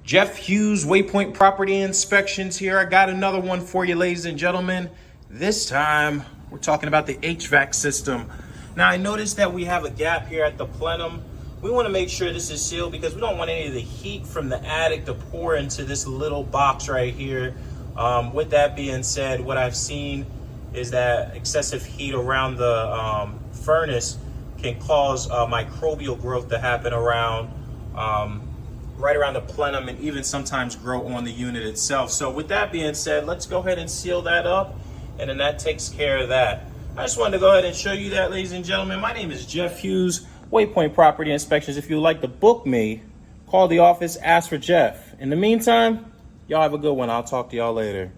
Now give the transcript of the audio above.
Jeff Hughes, Waypoint Property Inspections here. I got another one for you, ladies and gentlemen. This time, we're talking about the HVAC system. Now, I noticed that we have a gap here at the plenum. We want to make sure this is sealed because we don't want any of the heat from the attic to pour into this little box right here. With that being said, what I've seen is that excessive heat around the furnace can cause microbial growth to happen around right around the plenum and even sometimes grow on the unit itself. So with that being said, let's go ahead and seal that up, and then that takes care of that. I just wanted to go ahead and show you that, ladies and gentlemen. My name is Jeff Hughes, Waypoint Property Inspections. If you'd like to book me, call the office, ask for Jeff. In the meantime, y'all have a good one. I'll talk to y'all later.